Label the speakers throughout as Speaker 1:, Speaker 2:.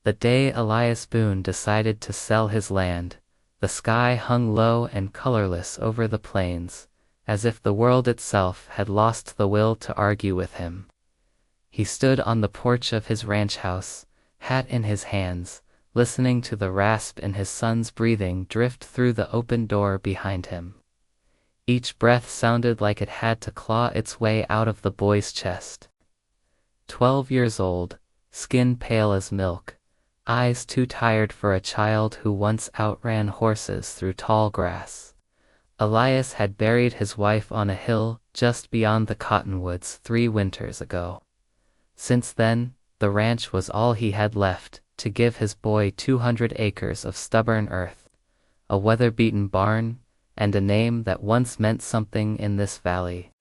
Speaker 1: The day Elias Boone decided to sell his land, the sky hung low and colorless over the plains, as if the world itself had lost the will to argue with him. He stood on the porch of his ranch house, hat in his hands, listening to the rasp in his son's breathing drift through the open door behind him. Each breath sounded like it had to claw its way out of the boy's chest. 12 years old, skin pale as milk, eyes too tired for a child who once outran horses through tall grass. Elias had buried his wife on a hill just beyond the cottonwoods 3 winters ago. Since then, the ranch was all he had left to give his boy 200 acres of stubborn earth, a weather-beaten barn, and a name that once meant something in this valley.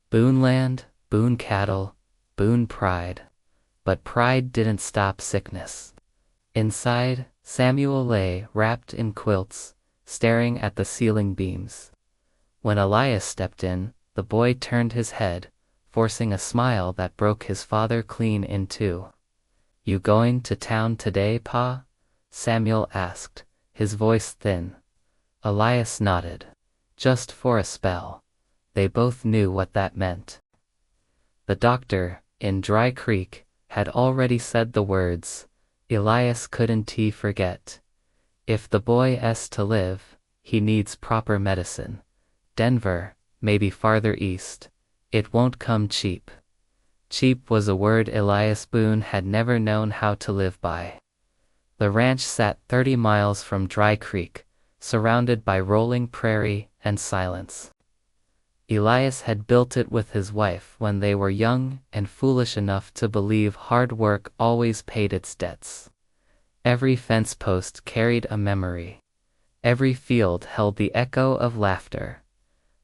Speaker 1: Boone land, Boone cattle, Boone pride. But pride didn't stop sickness. Inside, Samuel lay wrapped in quilts, staring at the ceiling beams. When Elias stepped in, the boy turned his head, forcing a smile that broke his father clean in two. "You going to town today, Pa?" Samuel asked, his voice thin. Elias nodded. Just for a spell. They both knew what that meant. The doctor, in Dry Creek, had already said the words. Elias couldn't forget. If the boy's to live, he needs proper medicine. Denver, maybe farther east. It won't come cheap. Cheap was a word Elias Boone had never known how to live by. The ranch sat 30 miles from Dry Creek, surrounded by rolling prairie and silence. Elias had built it with his wife when they were young and foolish enough to believe hard work always paid its debts. Every fence post carried a memory. Every field held the echo of laughter.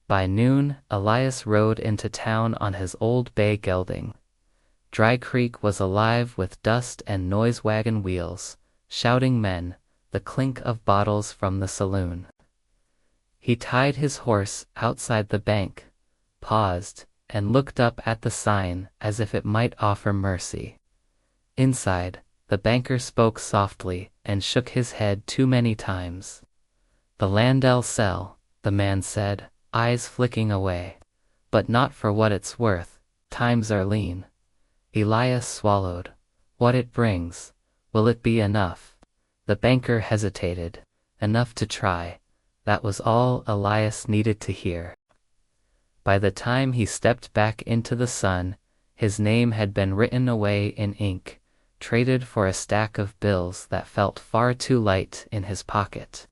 Speaker 1: By noon, Elias rode into town on his old bay gelding. Dry Creek was alive with dust and noise wagon wheels, shouting men, the clink of bottles from the saloon. He tied his horse outside the bank, paused, and looked up at the sign as if it might offer mercy. Inside, the banker spoke softly and shook his head too many times. "The land'll sell," the man said, eyes flicking away. "But not for what it's worth. Times are lean." Elias swallowed. "What it brings, will it be enough?" The banker hesitated. Enough to try. That was all Elias needed to hear. By the time he stepped back into the sun, his name had been written away in ink, traded for a stack of bills that felt far too light in his pocket.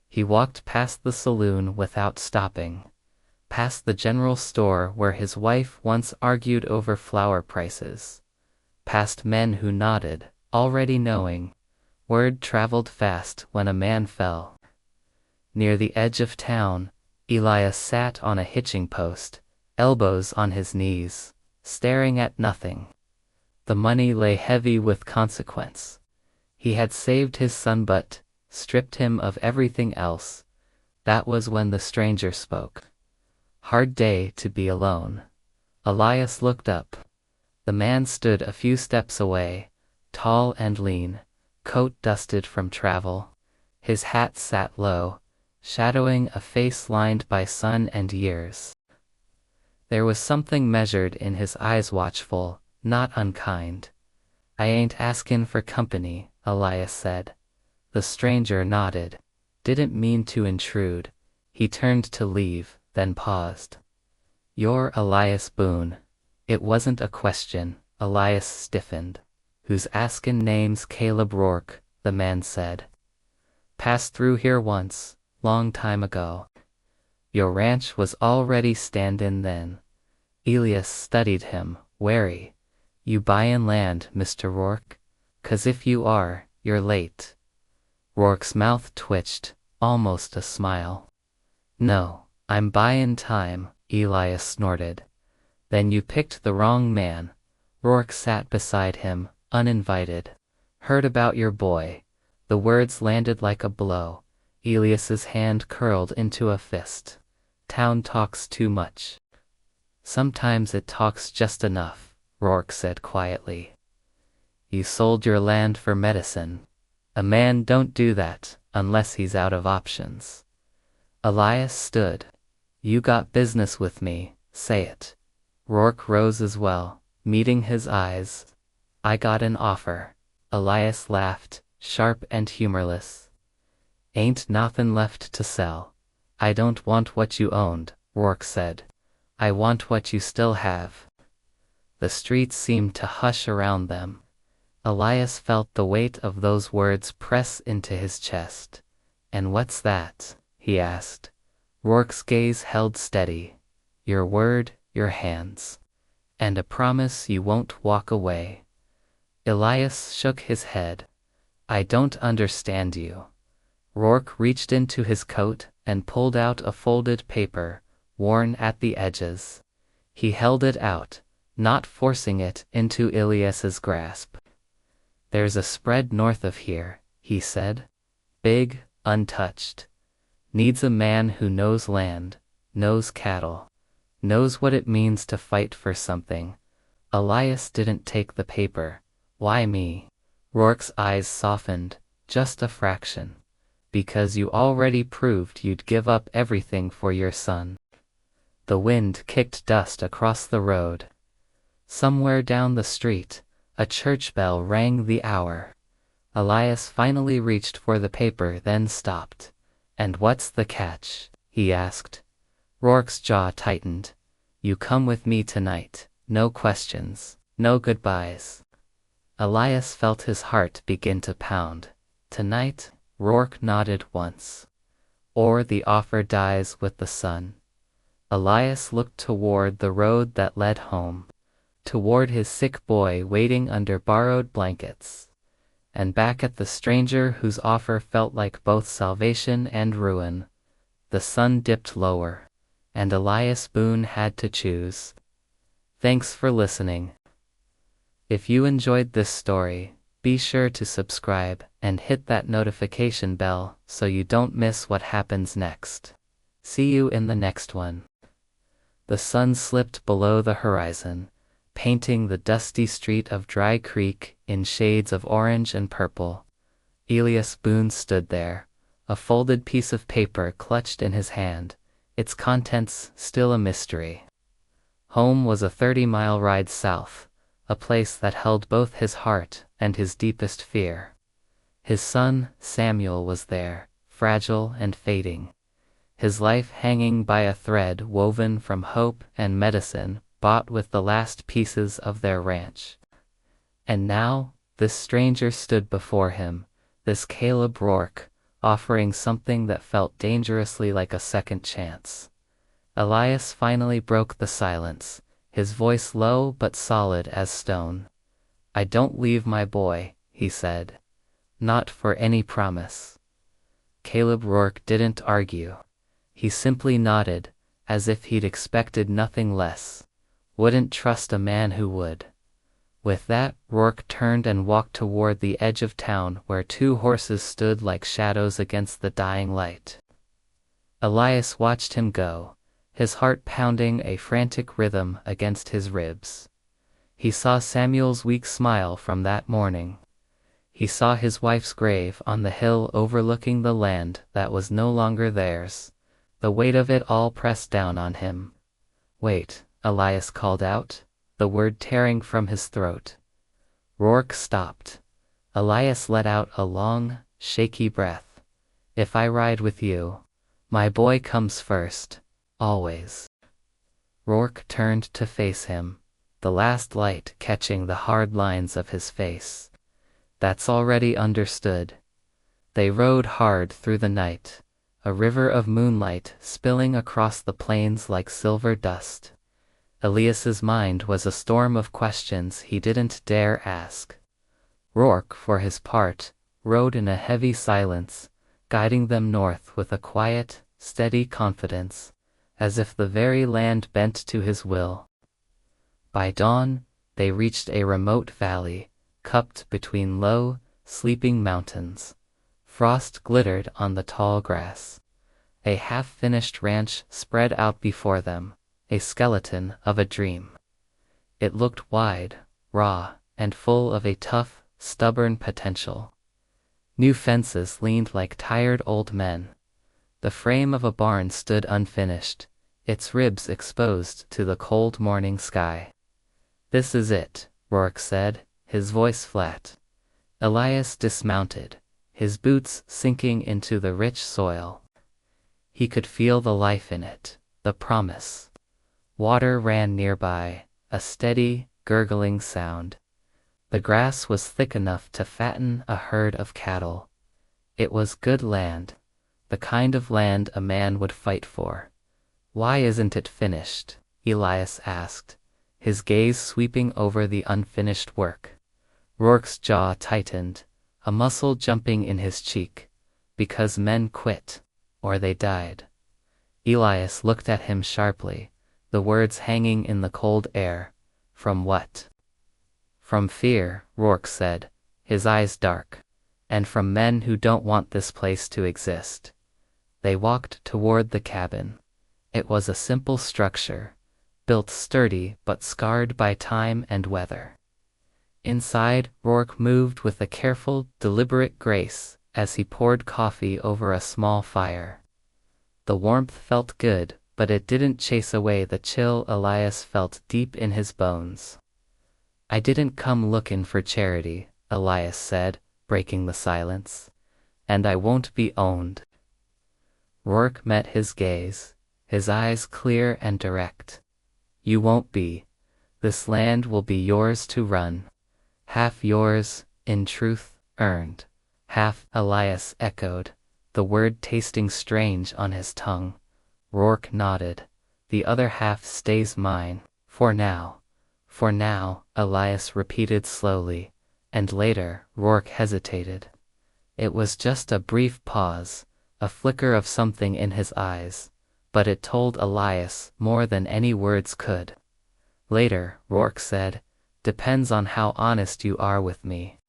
Speaker 1: He walked past the saloon without stopping, past the general store where his wife once argued over flour prices, past men who nodded, already knowing. Word traveled fast when a man fell. Near the edge of town, Elias sat on a hitching post, elbows on his knees, staring at nothing. The money lay heavy with consequence. He had saved his son but stripped him of everything else. That was when the stranger spoke. Hard day to be alone. Elias looked up. The man stood a few steps away, tall and lean, coat dusted from travel. His hat sat low, shadowing a face lined by sun and years. There was something measured in his eyes, watchful, not unkind. "I ain't askin' for company," Elias said. The stranger nodded. Didn't mean to intrude. He turned to leave, then paused. "You're Elias Boone." It wasn't a question. Elias stiffened. "Who's askin' name's Caleb Rourke," the man said. "Passed through here once, long time ago." "Your ranch was already standin' then." Elias studied him, wary. "You buyin' land, Mr. Rourke? 'Cause if you are, you're late." Rourke's mouth twitched, almost a smile. "No, I'm buyin' time," Elias snorted. "Then you picked the wrong man." Rourke sat beside him, uninvited. "Heard about your boy." The words landed like a blow. Elias's hand curled into a fist. "Town talks too much." "Sometimes it talks just enough," Rourke said quietly. You sold your land for medicine. A man don't do that, unless he's out of options. Elias stood. You got business with me, say it. Rourke rose as well, meeting his eyes. I got an offer. Elias laughed, sharp and humorless. Ain't nothin' left to sell. I don't want what you owned, Rourke said. I want what you still have. The streets seemed to hush around them. Elias felt the weight of those words press into his chest. And what's that? He asked. Rourke's gaze held steady. Your word, your hands. And a promise you won't walk away. Elias shook his head. I don't understand you. Rourke reached into his coat and pulled out a folded paper, worn at the edges. He held it out, not forcing it into Elias's grasp. There's a spread north of here, he said. Big, untouched. Needs a man who knows land, knows cattle, knows what it means to fight for something. Elias didn't take the paper. Why me? Rourke's eyes softened, just a fraction. Because you already proved you'd give up everything for your son. The wind kicked dust across the road. Somewhere down the street, a church bell rang the hour. Elias finally reached for the paper, then stopped. And what's the catch? He asked. Rourke's jaw tightened. You come with me tonight. No questions. No goodbyes. Elias felt his heart begin to pound. Tonight? Rourke nodded once. Or the offer dies with the sun. Elias looked toward the road that led home, toward his sick boy waiting under borrowed blankets, and back at the stranger whose offer felt like both salvation and ruin. The sun dipped lower, and Elias Boone had to choose. Thanks for listening. If you enjoyed this story, be sure to subscribe and hit that notification bell so you don't miss what happens next. See you in the next one. The sun slipped below the horizon, painting the dusty street of Dry Creek in shades of orange and purple. Elias Boone stood there, a folded piece of paper clutched in his hand, its contents still a mystery. Home was a 30-mile ride south, a place that held both his heart and his deepest fear. His son, Samuel, was there, fragile and fading, his life hanging by a thread woven from hope and medicine bought with the last pieces of their ranch. And now, this stranger stood before him, this Caleb Rourke, offering something that felt dangerously like a second chance. Elias finally broke the silence, his voice low but solid as stone. I don't leave my boy, he said. Not for any promise. Caleb Rourke didn't argue. He simply nodded, as if he'd expected nothing less. Wouldn't trust a man who would. With that, Rourke turned and walked toward the edge of town where two horses stood like shadows against the dying light. Elias watched him go, his heart pounding a frantic rhythm against his ribs. He saw Samuel's weak smile from that morning. He saw his wife's grave on the hill overlooking the land that was no longer theirs, the weight of it all pressed down on him. Wait, Elias called out, the word tearing from his throat. Rourke stopped. Elias let out a long, shaky breath. If I ride with you, my boy comes first, always. Rourke turned to face him, the last light catching the hard lines of his face. That's already understood. They rode hard through the night, a river of moonlight spilling across the plains like silver dust. Elias's mind was a storm of questions he didn't dare ask. Rourke, for his part, rode in a heavy silence, guiding them north with a quiet, steady confidence, as if the very land bent to his will. By dawn, they reached a remote valley, cupped between low, sleeping mountains. Frost glittered on the tall grass. A half-finished ranch spread out before them, a skeleton of a dream. It looked wide, raw, and full of a tough, stubborn potential. New fences leaned like tired old men. The frame of a barn stood unfinished, its ribs exposed to the cold morning sky. "This is it," Rourke said, his voice flat. Elias dismounted, his boots sinking into the rich soil. He could feel the life in it, the promise. Water ran nearby, a steady, gurgling sound. The grass was thick enough to fatten a herd of cattle. It was good land, the kind of land a man would fight for. "Why isn't it finished?" Elias asked, his gaze sweeping over the unfinished work. Rourke's jaw tightened, a muscle jumping in his cheek. "Because men quit, or they died." Elias looked at him sharply, the words hanging in the cold air. "From what?" "From fear," Rourke said, his eyes dark. "And from men who don't want this place to exist." They walked toward the cabin. It was a simple structure, built sturdy but scarred by time and weather. Inside, Rourke moved with a careful, deliberate grace as he poured coffee over a small fire. The warmth felt good, but it didn't chase away the chill Elias felt deep in his bones. "I didn't come looking for charity," Elias said, breaking the silence. "And I won't be owned." Rourke met his gaze, his eyes clear and direct. "You won't be. This land will be yours to run. Half yours, in truth, earned. Half," Elias echoed, the word tasting strange on his tongue. Rourke nodded. "The other half stays mine, for now." "For now," Elias repeated slowly, and later, Rourke hesitated. It was just a brief pause, a flicker of something in his eyes, but it told Elias more than any words could. "Later," Rourke said, "depends on how honest you are with me."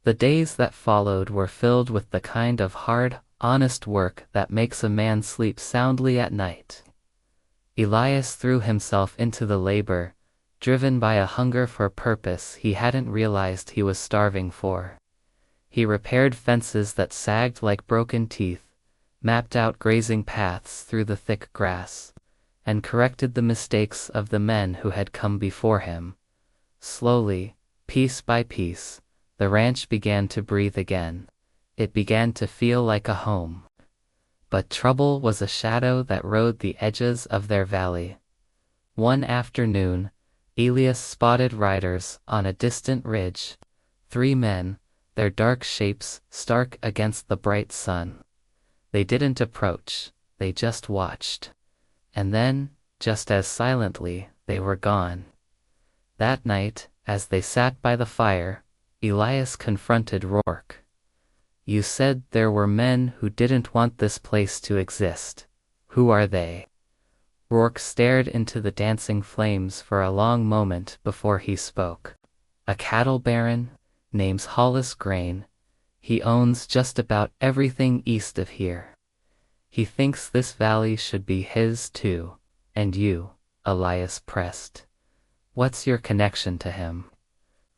Speaker 1: The days that followed were filled with the kind of hard, honest work that makes a man sleep soundly at night. Elias threw himself into the labor, driven by a hunger for purpose he hadn't realized he was starving for. He repaired fences that sagged like broken teeth, mapped out grazing paths through the thick grass, and corrected the mistakes of the men who had come before him. Slowly, piece by piece, the ranch began to breathe again. It began to feel like a home. But trouble was a shadow that rode the edges of their valley. One afternoon, Elias spotted riders on a distant ridge. 3 men, their dark shapes stark against the bright sun. They didn't approach, they just watched. And then, just as silently, they were gone. That night, as they sat by the fire, Elias confronted Rourke. "You said there were men who didn't want this place to exist. Who are they?" Rourke stared into the dancing flames for a long moment before he spoke. "A cattle baron, name's Hollis Grain. He owns just about everything east of here. He thinks this valley should be his too. And you," Elias pressed. "What's your connection to him?"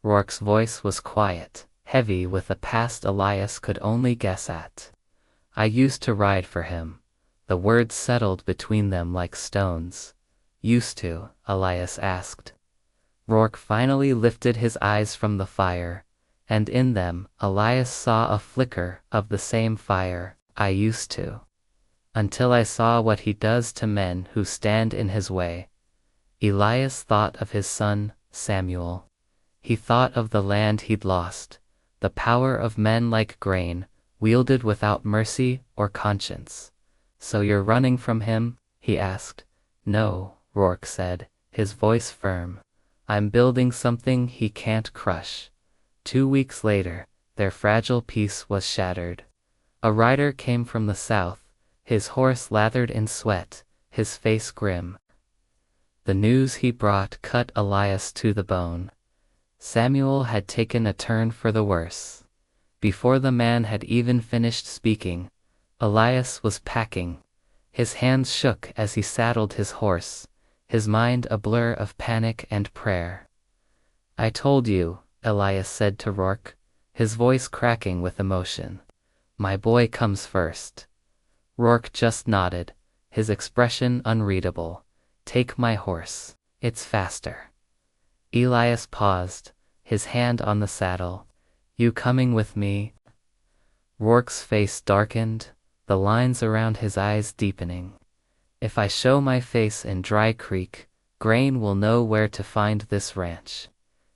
Speaker 1: Rourke's voice was quiet, heavy with a past Elias could only guess at. "I used to ride for him." The words settled between them like stones. "Used to?" Elias asked. Rourke finally lifted his eyes from the fire, and in them, Elias saw a flicker of the same fire. "I used to. Until I saw what he does to men who stand in his way." Elias thought of his son, Samuel. He thought of the land he'd lost, the power of men like Grain, wielded without mercy or conscience. "So you're running from him?" he asked. "No," Rourke said, his voice firm. "I'm building something he can't crush." 2 weeks later, their fragile peace was shattered. A rider came from the south, his horse lathered in sweat, his face grim. The news he brought cut Elias to the bone. Samuel had taken a turn for the worse. Before the man had even finished speaking, Elias was packing. His hands shook as he saddled his horse, his mind a blur of panic and prayer. "I told you," Elias said to Rourke, his voice cracking with emotion. My boy comes first. Rourke just nodded, his expression unreadable. Take my horse. It's faster. Elias paused, his hand on the saddle. You coming with me? Rourke's face darkened, the lines around his eyes deepening. If I show my face in Dry Creek, Grain will know where to find this ranch.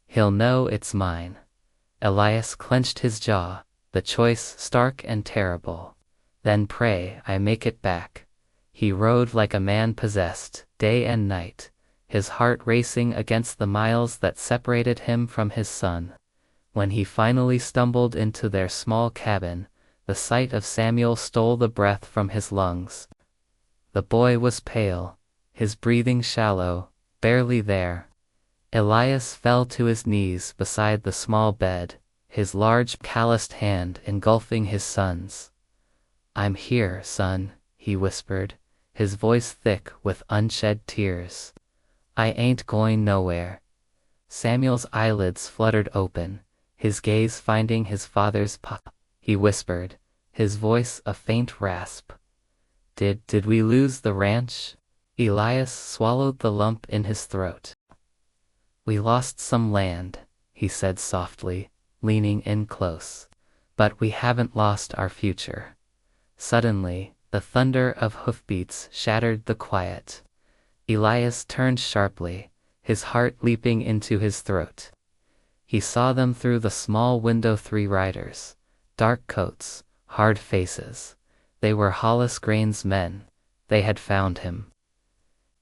Speaker 1: He'll know it's mine. Elias clenched his jaw, the choice stark and terrible. Then pray I make it back. He rode like a man possessed, day and night, his heart racing against the miles that separated him from his son. When he finally stumbled into their small cabin, the sight of Samuel stole the breath from his lungs. The boy was pale, his breathing shallow, barely there. Elias fell to his knees beside the small bed, his large calloused hand engulfing his son's. I'm here, son, he whispered, his voice thick with unshed tears. I ain't going nowhere. Samuel's eyelids fluttered open, his gaze finding his father's pop. He whispered, his voice a faint rasp. Did we lose the ranch? Elias swallowed the lump in his throat. We lost some land, he said softly, leaning in close. But we haven't lost our future. Suddenly, the thunder of hoofbeats shattered the quiet. Elias turned sharply, his heart leaping into his throat. He saw them through the small window, 3 riders, dark coats, hard faces. They were Hollis Grain's men. They had found him.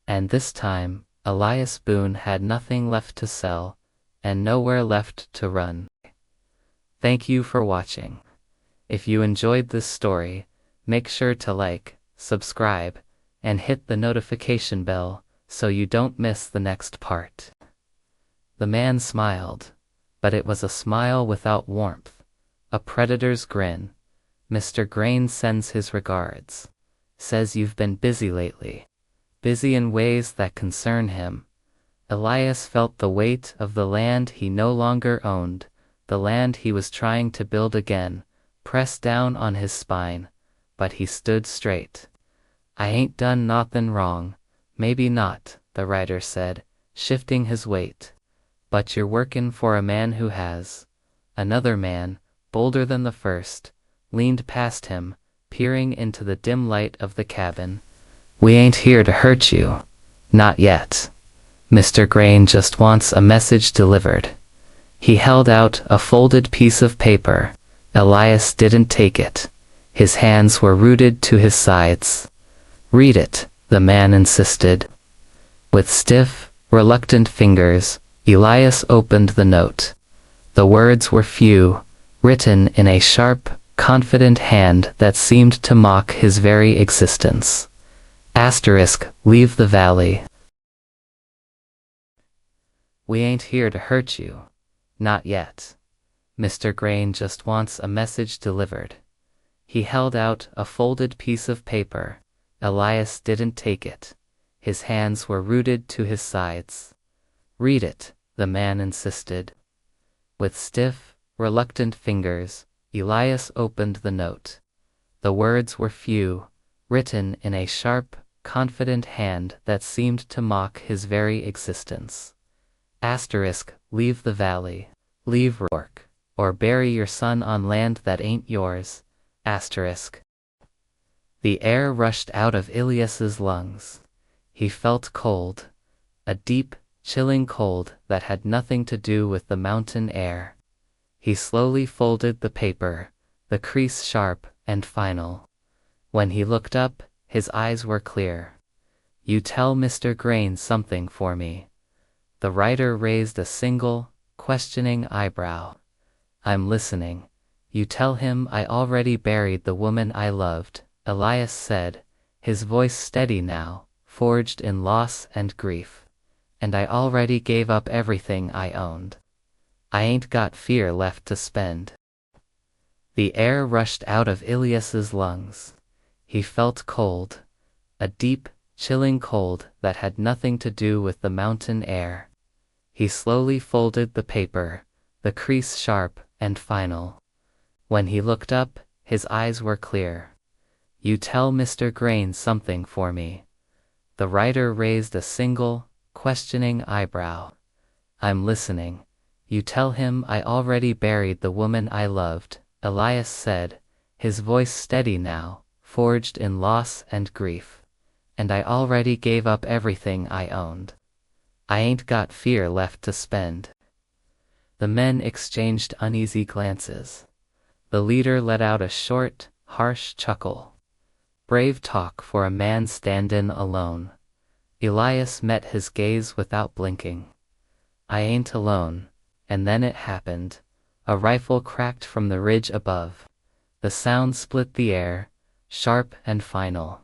Speaker 1: And this time, Elias Boone had nothing left to sell, and nowhere left to run. Thank you for watching. If you enjoyed this story, make sure to like, subscribe, and hit the notification bell so you don't miss the next part. The man smiled, but it was a smile without warmth, a predator's grin. Mr. Grain sends his regards. Says you've been busy lately. Busy in ways that concern him. Elias felt the weight of the land he no longer owned, the land he was trying to build again, pressed down on his spine, but he stood straight. I ain't done nothin' wrong. Maybe not, the rider said, shifting his weight. But you're workin' for a man who has. Another man, bolder than the first, leaned past him, peering into the dim light of the cabin. We ain't here to hurt you. Not yet. Mr. Grain just wants a message delivered. He held out a folded piece of paper. Elias didn't take it. His hands were rooted to his sides. Read it, the man insisted. With stiff, reluctant fingers, Elias opened the note. The words were few, written in a sharp, confident hand that seemed to mock his very existence. Asterisk, leave the valley. We ain't here to hurt you. Not yet. Mr. Grain just wants a message delivered. He held out a folded piece of paper. Elias didn't take it. His hands were rooted to his sides. Read it, the man insisted. With stiff, reluctant fingers, Elias opened the note. The words were few, written in a sharp, confident hand that seemed to mock his very existence. Asterisk, leave the valley. Leave Rourke. Or bury your son on land that ain't yours. Asterisk. The air rushed out of Elias's lungs. He felt cold. A deep, chilling cold that had nothing to do with the mountain air. He slowly folded the paper, the crease sharp and final. When he looked up, his eyes were clear. You tell Mr. Grain something for me. The writer raised a single, questioning eyebrow. I'm listening. You tell him I already buried the woman I loved, Elias said, his voice steady now, forged in loss and grief. And I already gave up everything I owned. I ain't got fear left to spend. The air rushed out of Elias's lungs. He felt cold. A deep, chilling cold that had nothing to do with the mountain air. He slowly folded the paper, the crease sharp and final. When he looked up, his eyes were clear. "You tell Mr. Grain something for me." The writer raised a single, questioning eyebrow. "I'm listening." "You tell him I already buried the woman I loved," Elias said, his voice steady now, forged in loss and grief. "And I already gave up everything I owned. I ain't got fear left to spend." The men exchanged uneasy glances. The leader let out a short, harsh chuckle. "Brave talk for a man standin' alone." Elias met his gaze without blinking. "I ain't alone." And then it happened. A rifle cracked from the ridge above. The sound split the air, sharp and final.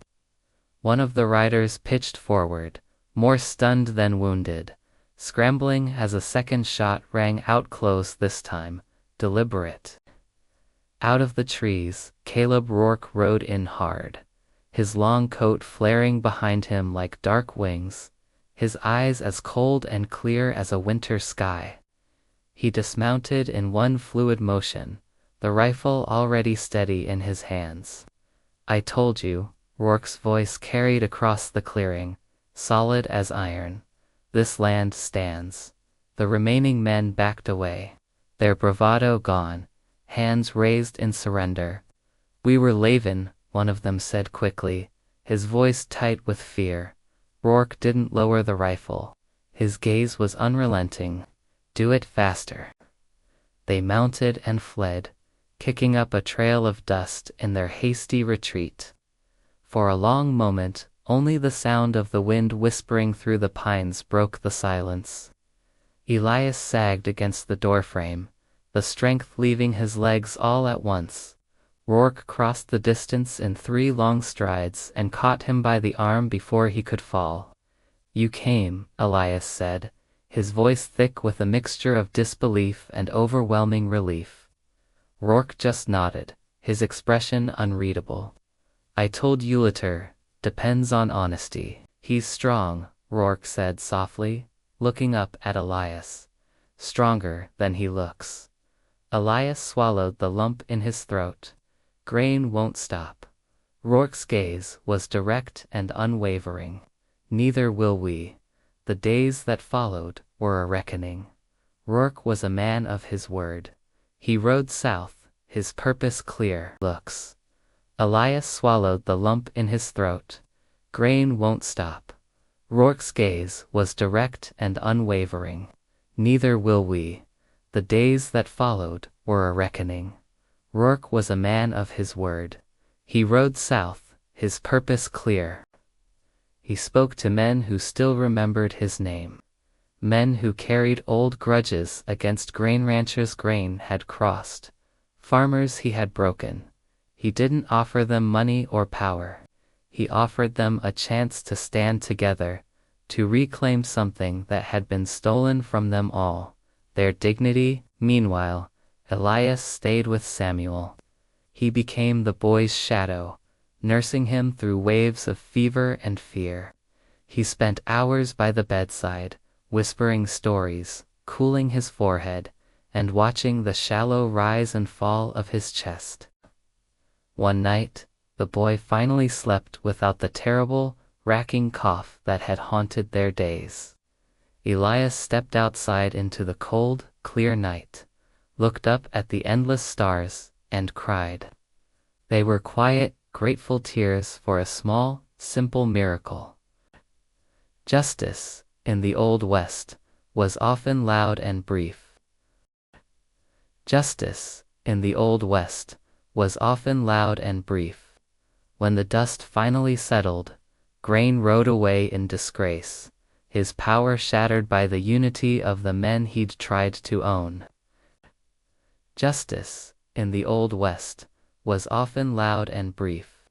Speaker 1: One of the riders pitched forward, more stunned than wounded, scrambling as a second shot rang out close this time, deliberate. Out of the trees, Caleb Rourke rode in hard, his long coat flaring behind him like dark wings, his eyes as cold and clear as a winter sky. He dismounted in one fluid motion, the rifle already steady in his hands. "I told you," Rourke's voice carried across the clearing, solid as iron. "This land stands." The remaining men backed away, their bravado gone, hands raised in surrender. "We were lavin'," one of them said quickly, his voice tight with fear. Rourke didn't lower the rifle. His gaze was unrelenting. "Do it faster." They mounted and fled, kicking up a trail of dust in their hasty retreat. For a long moment, only the sound of the wind whispering through the pines broke the silence. Elias sagged against the doorframe, the strength leaving his legs all at once. Rourke crossed the distance in 3 long strides and caught him by the arm before he could fall. "You came," Elias said, his voice thick with a mixture of disbelief and overwhelming relief. Rourke just nodded, his expression unreadable. "I told Ulitter, depends on honesty." "He's strong," Rourke said softly, looking up at Elias. "Stronger than he looks." Elias swallowed the lump in his throat. "Grain won't stop." Rourke's gaze was direct and unwavering. "Neither will we." The days that followed were a reckoning. Rourke was a man of his word. He rode south, his purpose clear. "Looks." Elias swallowed the lump in his throat. "Grain won't stop." Rourke's gaze was direct and unwavering. "Neither will we." The days that followed were a reckoning. Rourke was a man of his word. He rode south, his purpose clear. He spoke to men who still remembered his name. Men who carried old grudges against grain ranchers grain had crossed, farmers he had broken. He didn't offer them money or power. He offered them a chance to stand together, to reclaim something that had been stolen from them all, their dignity. Meanwhile, Elias stayed with Samuel. He became the boy's shadow, nursing him through waves of fever and fear. He spent hours by the bedside, whispering stories, cooling his forehead, and watching the shallow rise and fall of his chest. One night, the boy finally slept without the terrible, racking cough that had haunted their days. Elias stepped outside into the cold, clear night, looked up at the endless stars, and cried. They were quiet, grateful tears for a small, simple miracle. Justice, in the Old West, was often loud and brief. Justice, in the Old West, was often loud and brief. When the dust finally settled, Grain rode away in disgrace, his power shattered by the unity of the men he'd tried to own. Justice, in the Old West, was often loud and brief.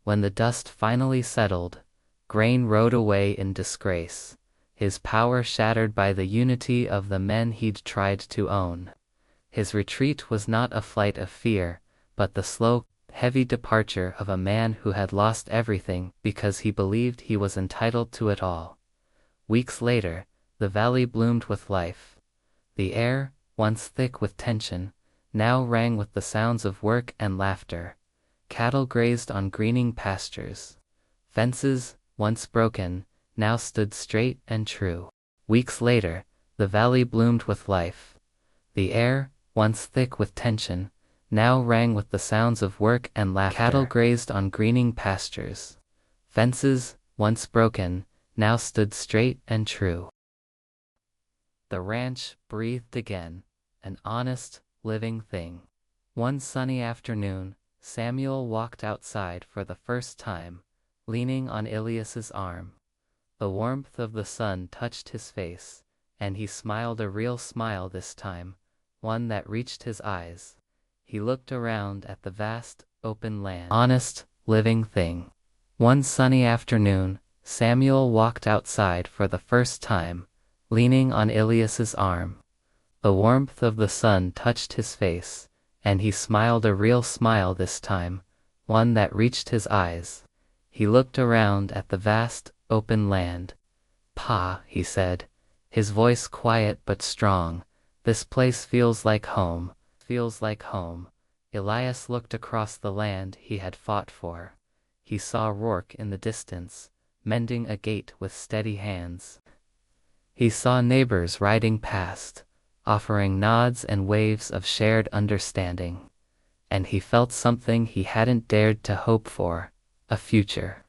Speaker 1: When the dust finally settled, Grain rode away in disgrace, his power shattered by the unity of the men he'd tried to own. His retreat was not a flight of fear, but the slow, heavy departure of a man who had lost everything because he believed he was entitled to it all. Weeks later, the valley bloomed with life. The air, once thick with tension, now rang with the sounds of work and laughter. Cattle grazed on greening pastures. Fences, once broken, now stood straight and true. Weeks later, the valley bloomed with life. The air, once thick with tension, now rang with the sounds of work and laughter. Cattle grazed on greening pastures. Fences, once broken, now stood straight and true. The ranch breathed again, an honest, living thing. One sunny afternoon, Samuel walked outside for the first time, leaning on Elias's arm. The warmth of the sun touched his face, and he smiled a real smile this time, one that reached his eyes. He looked around at the vast, open land. Honest, living thing. One sunny afternoon, Samuel walked outside for the first time, leaning on Elias's arm. The warmth of the sun touched his face, and he smiled a real smile this time, one that reached his eyes. He looked around at the vast, open land. "Pa," he said, his voice quiet but strong, "this place feels like home, feels like home." Elias looked across the land he had fought for. He saw Rourke in the distance, mending a gate with steady hands. He saw neighbors riding past, offering nods and waves of shared understanding. And he felt something he hadn't dared to hope for, a future.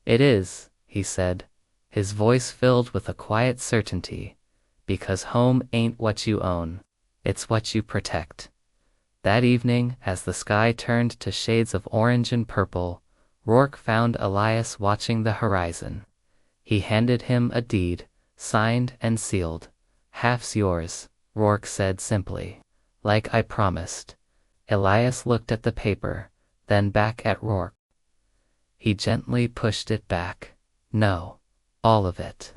Speaker 1: "It is," he said, his voice filled with a quiet certainty, "because home ain't what you own, it's what you protect." That evening, as the sky turned to shades of orange and purple, Rourke found Elias watching the horizon. He handed him a deed, signed and sealed. "Half's yours," Rourke said simply. "Like I promised." Elias looked at the paper, then back at Rourke. He gently pushed it back. "No, all of it.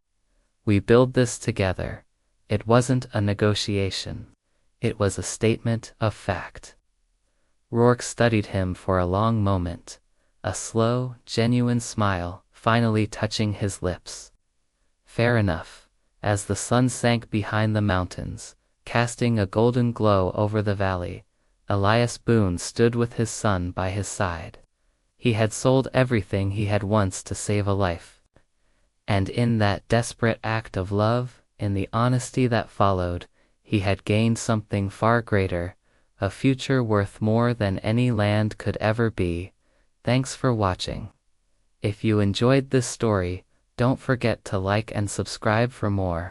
Speaker 1: We build this together." It wasn't a negotiation. It was a statement of fact. Rourke studied him for a long moment, a slow, genuine smile finally touching his lips. "Fair enough." As the sun sank behind the mountains, casting a golden glow over the valley, Elias Boone stood with his son by his side. He had sold everything he had once to save a life. And in that desperate act of love, in the honesty that followed, he had gained something far greater, a future worth more than any land could ever be. Thanks for watching. If you enjoyed this story, don't forget to like and subscribe for more.